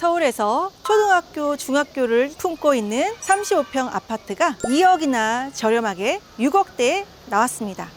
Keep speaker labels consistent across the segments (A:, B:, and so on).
A: 서울에서 초등학교, 중학교를 품고 있는 35평 아파트가 2억이나 저렴하게 6억대에 나왔습니다.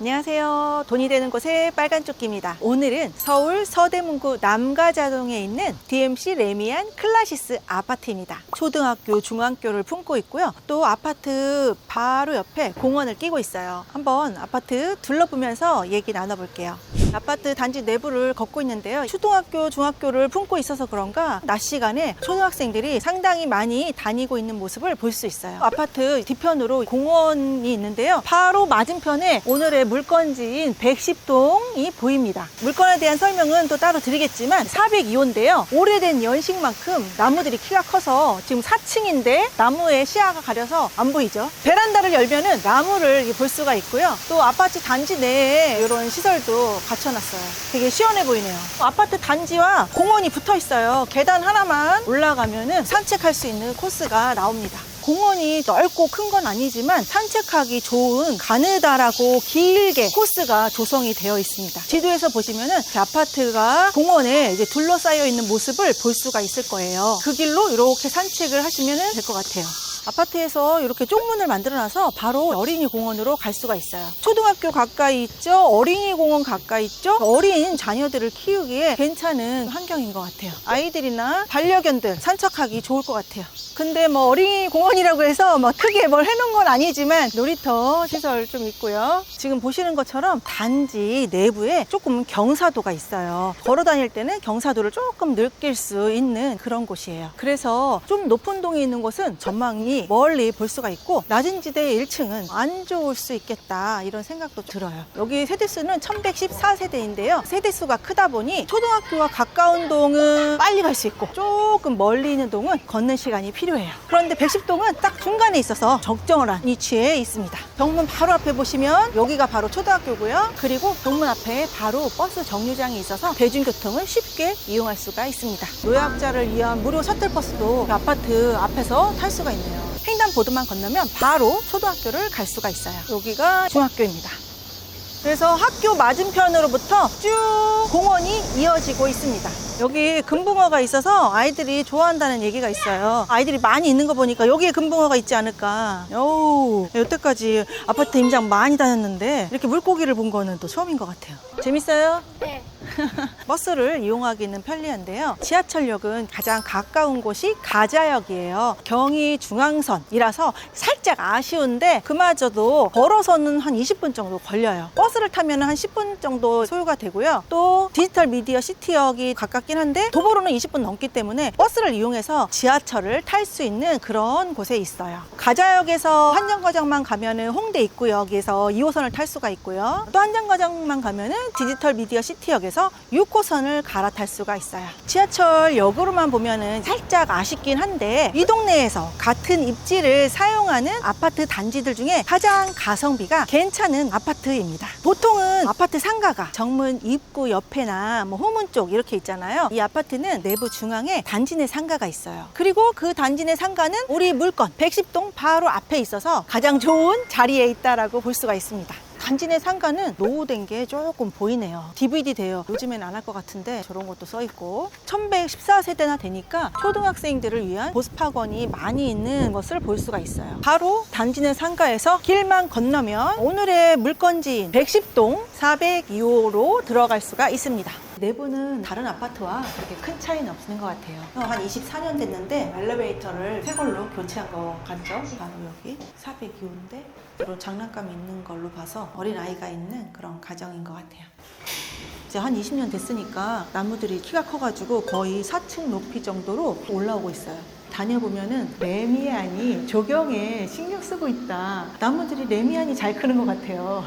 A: 안녕하세요. 돈이 되는 곳의 빨간 조끼입니다. 오늘은 서울 서대문구 남가자동에 있는 DMC 레미안 클라시스 아파트입니다. 초등학교, 중학교를 품고 있고요. 또 아파트 바로 옆에 공원을 끼고 있어요. 한번 아파트 둘러보면서 얘기 나눠볼게요. 아파트 단지 내부를 걷고 있는데요. 초등학교, 중학교를 품고 있어서 그런가 낮 시간에 초등학생들이 상당히 많이 다니고 있는 모습을 볼 수 있어요. 아파트 뒤편으로 공원이 있는데요. 바로 맞은편에 오늘의 물건지인 110동이 보입니다. 물건에 대한 설명은 또 따로 드리겠지만 402호인데요. 오래된 연식만큼 나무들이 키가 커서 지금 4층인데 나무에 시야가 가려서 안 보이죠. 베란다를 열면은 나무를 볼 수가 있고요. 또 아파트 단지 내에 이런 시설도 갖춰놨어요. 되게 시원해 보이네요. 아파트 단지와 공원이 붙어 있어요. 계단 하나만 올라가면은 산책할 수 있는 코스가 나옵니다. 공원이 넓고 큰 건 아니지만 산책하기 좋은 가느다랗고 길게 코스가 조성이 되어 있습니다. 지도에서 보시면은 아파트가 공원에 이제 둘러싸여 있는 모습을 볼 수가 있을 거예요. 그 길로 이렇게 산책을 하시면 될 것 같아요. 아파트에서 이렇게 쪽문을 만들어놔서 바로 어린이 공원으로 갈 수가 있어요. 초등학교 가까이 있죠. 어린이 공원 가까이 있죠. 어린 자녀들을 키우기에 괜찮은 환경인 것 같아요. 아이들이나 반려견들 산책하기 좋을 것 같아요. 근데 뭐 어린이 공원이라고 해서 뭐 크게 뭘 해놓은 건 아니지만 놀이터 시설 좀 있고요. 지금 보시는 것처럼 단지 내부에 조금 경사도가 있어요. 걸어 다닐 때는 경사도를 조금 느낄 수 있는 그런 곳이에요. 그래서 좀 높은 동에 있는 곳은 전망이 멀리 볼 수가 있고 낮은 지대 1층은 안 좋을 수 있겠다 이런 생각도 들어요. 여기 세대수는 1114세대인데요. 세대수가 크다 보니 초등학교와 가까운 동은 빨리 갈 수 있고 조금 멀리 있는 동은 걷는 시간이 필요해요. 그런데 110동은 딱 중간에 있어서 적정한 위치에 있습니다. 정문 바로 앞에 보시면 여기가 바로 초등학교고요. 그리고 정문 앞에 바로 버스 정류장이 있어서 대중교통을 쉽게 이용할 수가 있습니다. 노약자를 위한 무료 셔틀버스도 아파트 앞에서 탈 수가 있네요. 횡단보도만 건너면 바로 초등학교를 갈 수가 있어요. 여기가 중학교입니다. 그래서 학교 맞은편으로부터 쭉 공원이 이어지고 있습니다. 여기 금붕어가 있어서 아이들이 좋아한다는 얘기가 있어요. 아이들이 많이 있는 거 보니까 여기에 금붕어가 있지 않을까. 여태까지 아파트 임장 많이 다녔는데 이렇게 물고기를 본 거는 또 처음인 것 같아요. 재밌어요?
B: 네.
A: 버스를 이용하기는 편리한데요. 지하철역은 가장 가까운 곳이 가자역이에요. 경의중앙선이라서 살짝 아쉬운데 그마저도 걸어서는 한 20분 정도 걸려요. 버스를 타면 한 10분 정도 소요가 되고요. 또 디지털 미디어 시티역이 가깝긴 한데 도보로는 20분 넘기 때문에 버스를 이용해서 지하철을 탈 수 있는 그런 곳에 있어요. 가자역에서 한정거장만 가면은 홍대 입구역에서 2호선을 탈 수가 있고요. 또 한정거장만 가면은 디지털 미디어 시티역에서 6호선을 갈아탈 수가 있어요. 지하철역으로만 보면은 살짝 아쉽긴 한데 이 동네에서 같은 입지를 사용하는 아파트 단지들 중에 가장 가성비가 괜찮은 아파트입니다. 보통은 아파트 상가가 정문 입구 옆에나 뭐 후문 쪽 이렇게 있잖아요. 이 아파트는 내부 중앙에 단지 내 상가가 있어요. 그리고 그 단지 내 상가는 우리 물건 110동 바로 앞에 있어서 가장 좋은 자리에 있다라고 볼 수가 있습니다. 단지 내 상가는 노후된 게 조금 보이네요. DVD 돼요. 요즘엔 안 할 것 같은데 저런 것도 써있고 1114세대나 되니까 초등학생들을 위한 보습학원이 많이 있는 것을 볼 수가 있어요. 바로 단지 내 상가에서 길만 건너면 오늘의 물건지인 110동 402호로 들어갈 수가 있습니다. 내부는 다른 아파트와 그렇게 큰 차이는 없는 것 같아요. 한 24년 됐는데 엘리베이터를 새 걸로 교체한 거 같죠? 바로 여기 402호인데 이런 장난감이 있는 걸로 봐서 어린아이가 있는 그런 가정인 것 같아요. 이제 한 20년 됐으니까 나무들이 키가 커가지고 거의 4층 높이 정도로 올라오고 있어요. 다녀보면은 레미안이 조경에 신경 쓰고 있다. 나무들이 레미안이 잘 크는 것 같아요.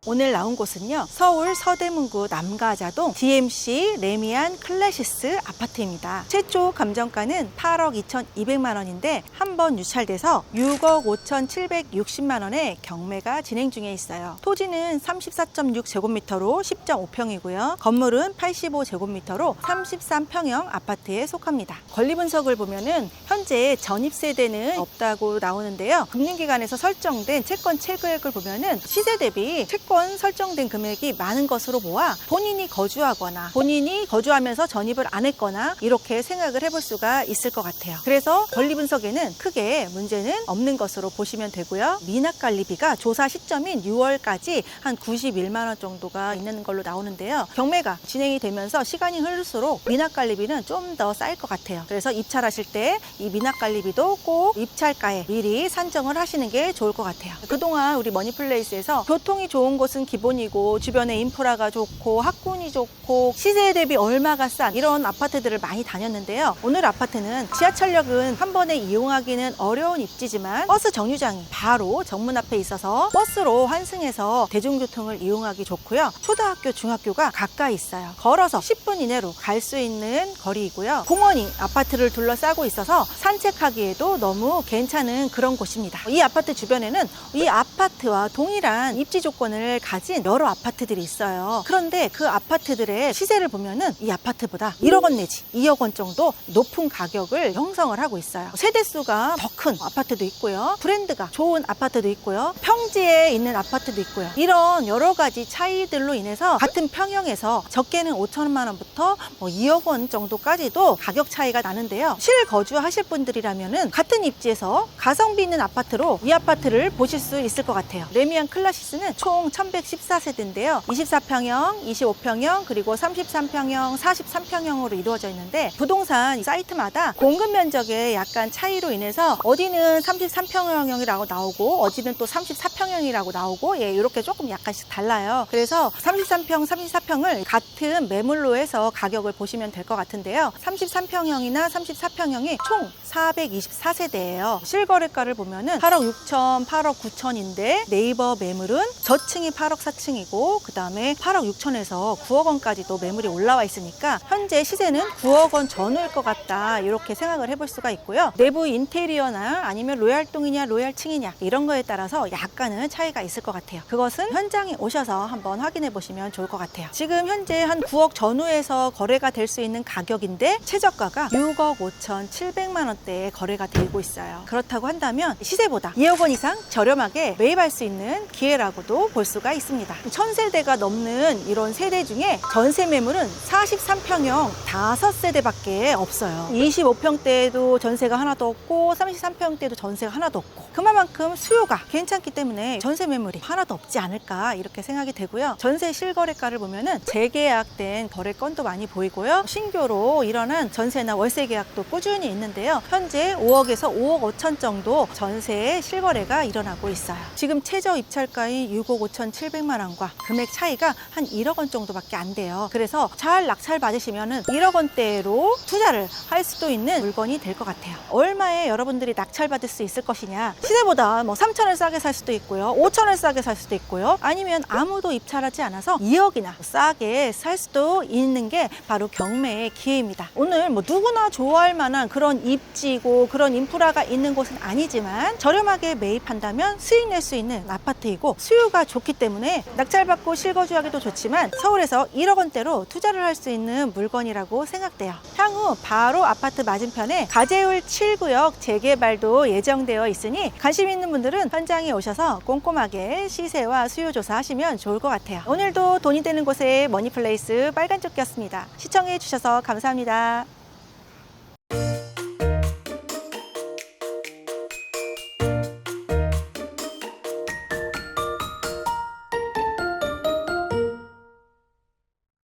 A: 오늘 나온 곳은요, 서울 서대문구 남가자동 DMC 레미안 클래시스 아파트입니다. 최초 감정가는 8억 2,200만 원인데 한 번 유찰돼서 6억 5,760만 원의 경매가 진행 중에 있어요. 토지는 34.6제곱미터로 10.5평이고요. 건물은 85제곱미터로 33평형 아파트에 속합니다. 권리 분석을 보면은 현재 전입 세대는 없다고 나오는데요. 금융기관에서 설정된 채권 체계액을 보면은 시세 대비 채권 무조건 설정된 금액이 많은 것으로 보아 본인이 거주하거나 본인이 거주하면서 전입을 안 했거나 이렇게 생각을 해볼 수가 있을 것 같아요. 그래서 권리 분석에는 크게 문제는 없는 것으로 보시면 되고요. 미납관리비가 조사 시점인 6월까지 한 91만 원 정도가 있는 걸로 나오는데요. 경매가 진행이 되면서 시간이 흐를수록 미납관리비는 좀 더 쌓일 것 같아요. 그래서 입찰하실 때 이 미납관리비도 꼭 입찰가에 미리 산정을 하시는 게 좋을 것 같아요. 그동안 우리 머니플레이스에서 교통이 좋은 곳은 기본이고 주변에 인프라가 좋고 학군이 좋고 시세 대비 얼마가 싼 이런 아파트들을 많이 다녔는데요. 오늘 아파트는 지하철역은 한 번에 이용하기는 어려운 입지지만 버스 정류장이 바로 정문 앞에 있어서 버스로 환승해서 대중교통을 이용하기 좋고요. 초등학교, 중학교가 가까이 있어요. 걸어서 10분 이내로 갈 수 있는 거리이고요. 공원이 아파트를 둘러싸고 있어서 산책하기에도 너무 괜찮은 그런 곳입니다. 이 아파트 주변에는 이 아파트와 동일한 입지 조건을 가진 여러 아파트들이 있어요. 그런데 그 아파트들의 시세를 보면은 이 아파트보다 1억 원 내지 2억 원 정도 높은 가격을 형성을 하고 있어요. 세대수가 더 큰 아파트도 있고요. 브랜드가 좋은 아파트도 있고요. 평지에 있는 아파트도 있고요. 이런 여러 가지 차이들로 인해서 같은 평형에서 적게는 5천만 원부터 2억 원 정도까지도 가격 차이가 나는데요. 실거주하실 분들이라면은 같은 입지에서 가성비 있는 아파트로 이 아파트를 보실 수 있을 것 같아요. 레미안 클라시스는 총 1114세대인데요. 24평형, 25평형, 그리고 33평형, 43평형으로 이루어져 있는데 부동산 사이트마다 공급 면적의 약간 차이로 인해서 어디는 33평형이라고 나오고 어디는 또 34평형이라고 나오고 이렇게 조금 약간씩 달라요. 그래서 33평, 34평을 같은 매물로 해서 가격을 보시면 될 것 같은데요. 33평형이나 34평형이 총 424세대예요. 실거래가를 보면은 8억 6천, 8억 9천인데 네이버 매물은 저층이 8억 4층이고 그 다음에 8억 6천에서 9억 원까지도 매물이 올라와 있으니까 현재 시세는 9억 원 전후일 것 같다 이렇게 생각을 해볼 수가 있고요. 내부 인테리어나 아니면 로얄동이냐 로얄층이냐 이런 거에 따라서 약간은 차이가 있을 것 같아요. 그것은 현장에 오셔서 한번 확인해 보시면 좋을 것 같아요. 지금 현재 한 9억 전후에서 거래가 될 수 있는 가격인데 최저가가 6억 5천 7백만 원대에 거래가 되고 있어요. 그렇다고 한다면 시세보다 2억 원 이상 저렴하게 매입할 수 있는 기회라고도 볼 수가 있습니다. 1000세대가 넘는 이런 세대 중에 전세 매물은 43평형 5세대밖에 없어요. 25평대에도 전세가 하나도 없고 33평대에도 전세가 하나도 없고 그만큼 수요가 괜찮기 때문에 전세 매물이 하나도 없지 않을까 이렇게 생각이 되고요. 전세 실거래가를 보면은 재계약된 거래건도 많이 보이고요. 신규로 일어난 전세나 월세 계약도 꾸준히 있는데요. 현재 5억에서 5억 5천 정도 전세의 실거래가 일어나고 있어요. 지금 최저 입찰가인 6억 5천 7백만 원과 금액 차이가 한 1억 원 정도밖에 안 돼요. 그래서 잘 낙찰 받으시면은 1억 원대로 투자를 할 수도 있는 물건이 될 것 같아요. 얼마에 여러분들이 낙찰 받을 수 있을 것이냐? 시세보다 3천을 싸게 살 수도 있고요. 5천을 싸게 살 수도 있고요. 아니면 아무도 입찰하지 않아서 2억이나 싸게 살 수도 있는 게 바로 경매의 기회입니다. 오늘 누구나 좋아할 만한 그런 입지고 그런 인프라가 있는 곳은 아니지만 저렴하게 매입한다면 수익 낼 수 있는 아파트이고 수요가 좋기 때문에 낙찰받고 실거주하기도 좋지만 서울에서 1억 원대로 투자를 할 수 있는 물건이라고 생각돼요. 향후 바로 아파트 맞은편에 가재울 7구역 재개발도 예정되어 있으니 관심 있는 분들은 현장에 오셔서 꼼꼼하게 시세와 수요 조사하시면 좋을 것 같아요. 오늘도 돈이 되는 곳에 머니플레이스 빨간조끼였습니다. 시청해 주셔서 감사합니다.